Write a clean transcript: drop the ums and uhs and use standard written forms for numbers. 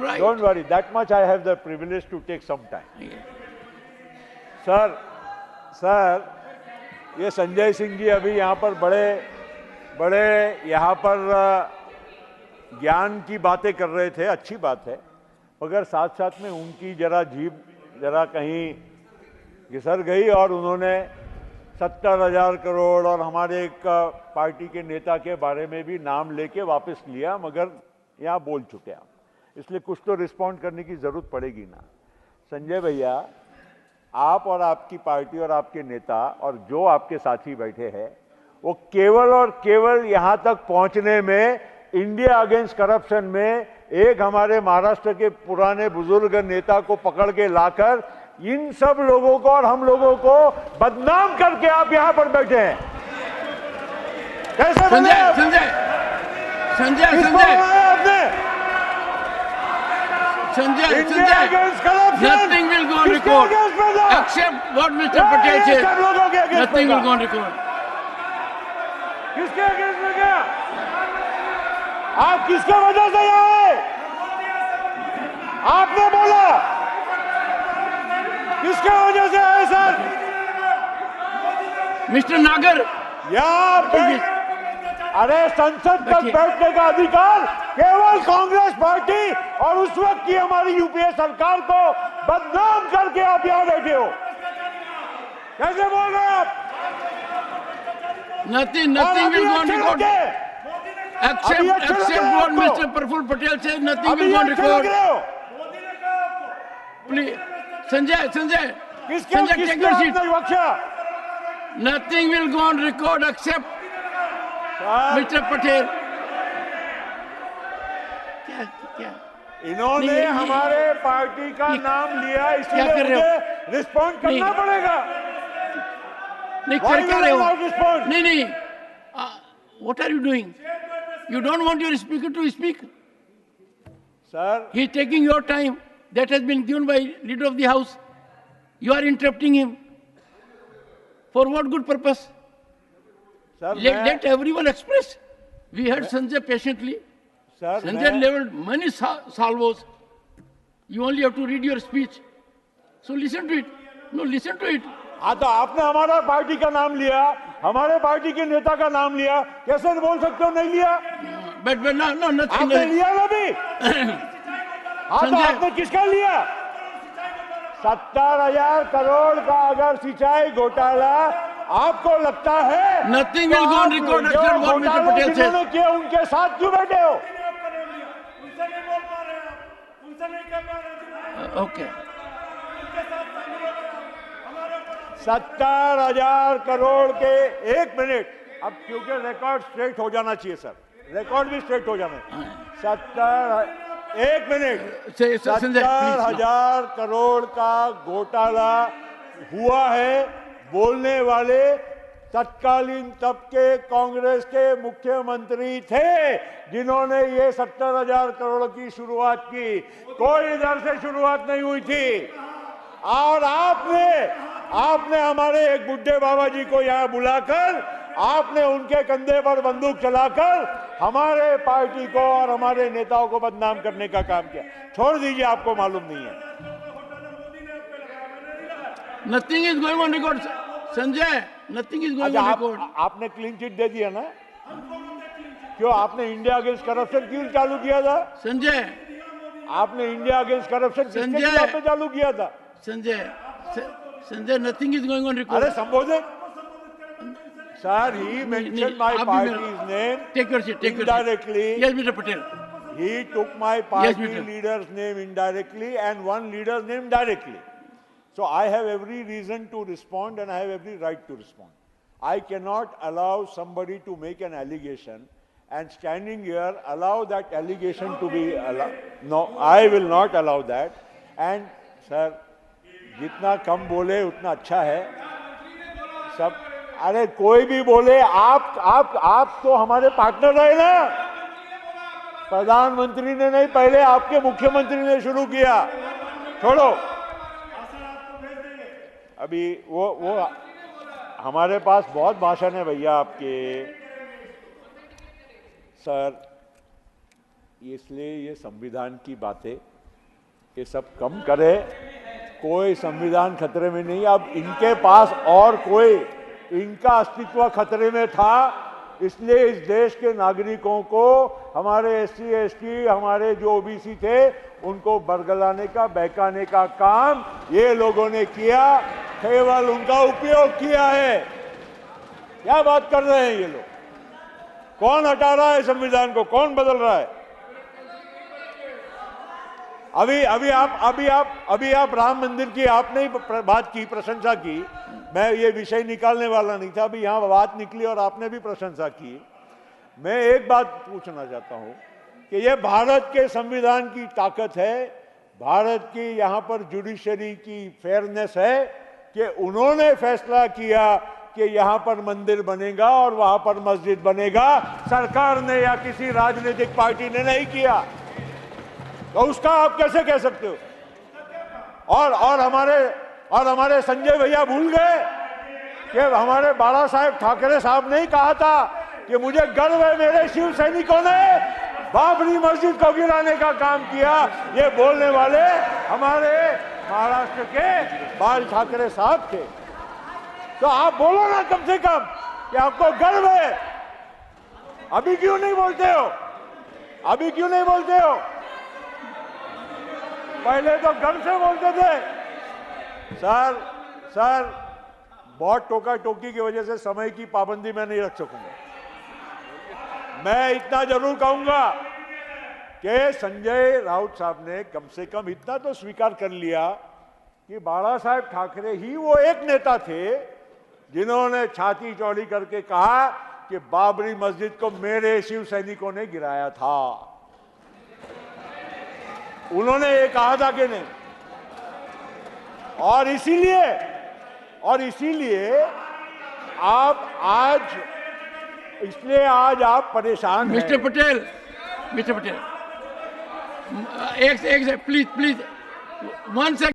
right. Don't worry, that much I have the privilege to take some time. Sir, ये संजय सिंह जी अभी यहाँ पर बड़े यहाँ पर ज्ञान की बातें कर रहे थे, अच्छी बात है, मगर साथ साथ में उनकी जरा जीभ जरा कहीं घिसर गई और उन्होंने 70,000 करोड़ और हमारे एक पार्टी के नेता के बारे में भी नाम लेके वापस लिया, मगर यहाँ बोल चुके आप, इसलिए कुछ तो रिस्पॉन्ड करने की जरूरत पड़ेगी ना। संजय भैया, आप और आपकी पार्टी और आपके नेता और जो आपके साथी बैठे हैं, वो केवल और केवल यहाँ तक पहुँचने में, इंडिया अगेंस्ट करप्शन में एक हमारे महाराष्ट्र के पुराने बुजुर्ग नेता को पकड़ के लाकर इन सब लोगों को और हम लोगों को बदनाम करके आप यहां पर बैठे हैं। कैसे संजय आपने nothing will go on record except what Mr. Patel said. Nothing will go on record. किसके अगेंस्ट में गया? आप किसके वजह से आए? आपने बोला किसके वजह से आए सर? मिस्टर नागर, अरे संसद तक बैठने का अधिकार केवल कांग्रेस पार्टी और उस वक्त की हमारी यूपीए सरकार को बदनाम करके आप यहां बैठे हो। कैसे बोल रहे हैं आप? Nothing will go on record except what Mr. Praful Patel said. Nothing will go on record. Please, Sanjay, take your seat. Nothing will go on record except Mr. Patel. क्या? इन्होंने हमारे पार्टी का नाम लिया, इसलिए मुझे रिस्पॉन्ड करना पड़ेगा। नहीं, क्या रहे हो? नहीं, what are you doing? You don't want your speaker to speak? Sir, he is taking your time that has been given by leader of the house. You are interrupting him. For what good purpose? Sir, let everyone express. We heard Sanjay patiently. Sir, Sanjay leveled many salvos. You only have to read your speech. So listen to it. No, listen to it. हाँ, तो आपने हमारा party का नाम लिया, हमारे party के नेता का नाम लिया, कैसे बोल सकते हो नहीं लिया? But no, nothing. आपने लिया ना भी? हाँ, तो आपने किसका लिया? 70,000 करोड़ का अगर सिंचाई घोटाला आपको लगता है, Nothing will go on record except what Mr. Patel said. जिन्होंने किया उनके साथ क्यों बैठे हो? Okay. 70,000 करोड़ के, एक मिनट, अब क्योंकि रिकॉर्ड स्ट्रेट हो जाना चाहिए सर, रिकॉर्ड भी स्ट्रेट हो जाना चाहिए। एक मिनट, 70,000 करोड़ का घोटाला हुआ है। बोलने वाले तत्कालीन तब के कांग्रेस के मुख्यमंत्री थे जिन्होंने ये 70,000 करोड़ की शुरुआत की। कोई इधर से शुरुआत नहीं हुई थी। और आपने हमारे एक बुड्ढे बाबा जी को यहाँ बुलाकर, आपने उनके कंधे पर बंदूक चलाकर हमारे पार्टी को और हमारे नेताओं को बदनाम करने का काम किया। छोड़ दीजिए, आपको मालूम नहीं है। Nothing is going on record, Sanjay. Nothing is going on record. आपने क्लीन चिट दे दिया ना? क्यों आपने इंडिया अगेंस्ट करप्शन क्यों चालू किया था? संजय, आपने इंडिया अगेंस्ट करप्शन किसके खिलाफ में चालू किया था? Sanjay, nothing is going on record. अरे संबोधित, sir, he mentioned my party's name. Take your seat. Indirectly. Yes, Mr. Patel. He took my party leader's name indirectly and one leader's name directly. So I have every reason to respond and I have every right to respond. I cannot allow somebody to make an allegation and standing here allow that allegation to be allowed. No, I will not allow that. And sir, जितना कम बोले उतना अच्छा है सब। अरे कोई भी बोले, आप तो हमारे पार्टनर रहे ना। प्रधानमंत्री ने नहीं, पहले आपके मुख्यमंत्री ने शुरू किया। छोड़ो, अभी वो हमारे पास बहुत भाषण है भैया आपके। सर, इसलिए ये संविधान की बातें ये सब कम करे। कोई संविधान खतरे में नहीं, अब इनके पास और कोई, इनका अस्तित्व खतरे में था, इसलिए इस देश के नागरिकों को, हमारे एससी एसटी, हमारे जो ओबीसी थे, उनको बरगलाने का, बहकाने का काम ये लोगों ने किया, केवल उनका उपयोग किया है। क्या बात कर रहे हैं ये लोग? कौन हटा रहा है संविधान को? कौन बदल रहा है? अभी आप राम मंदिर की आपने ही बात की, प्रशंसा की। मैं ये विषय निकालने वाला नहीं था, अभी यहाँ बात निकली और आपने भी प्रशंसा की। मैं एक बात पूछना चाहता हूँ कि ये भारत के संविधान की ताकत है, भारत की यहाँ पर जुडिशरी की फेयरनेस है कि उन्होंने फैसला किया कि यहाँ पर मंदिर बनेगा और वहाँ पर मस्जिद बनेगा। सरकार ने या किसी राजनीतिक पार्टी ने नहीं किया, तो उसका आप कैसे कह सकते हो? और हमारे संजय भैया भूल गए कि हमारे बाला साहेब ठाकरे साहब ने ही कहा था कि मुझे गर्व है मेरे शिव सैनिकों ने बाबरी मस्जिद को गिराने का काम किया। ये बोलने वाले हमारे महाराष्ट्र के बाल ठाकरे साहब थे। तो आप बोलो ना कम से कम कि आपको गर्व है। अभी क्यों नहीं बोलते हो? अभी क्यों नहीं बोलते हो? पहले तो गर्व से बोलते थे। सर बहुत टोका टोकी की वजह से समय की पाबंदी मैं नहीं रख सकूंगा। मैं इतना जरूर कहूंगा कि संजय राउत साहब ने कम से कम इतना तो स्वीकार कर लिया कि बाला साहेब ठाकरे ही वो एक नेता थे जिन्होंने छाती चौड़ी करके कहा कि बाबरी मस्जिद को मेरे शिव सैनिकों ने गिराया था। उन्होंने ये कहा था कि नहीं? और इसीलिए आप आप परेशान हैं। मिस्टर पटेल, एक प्लीज 1 सेकंड।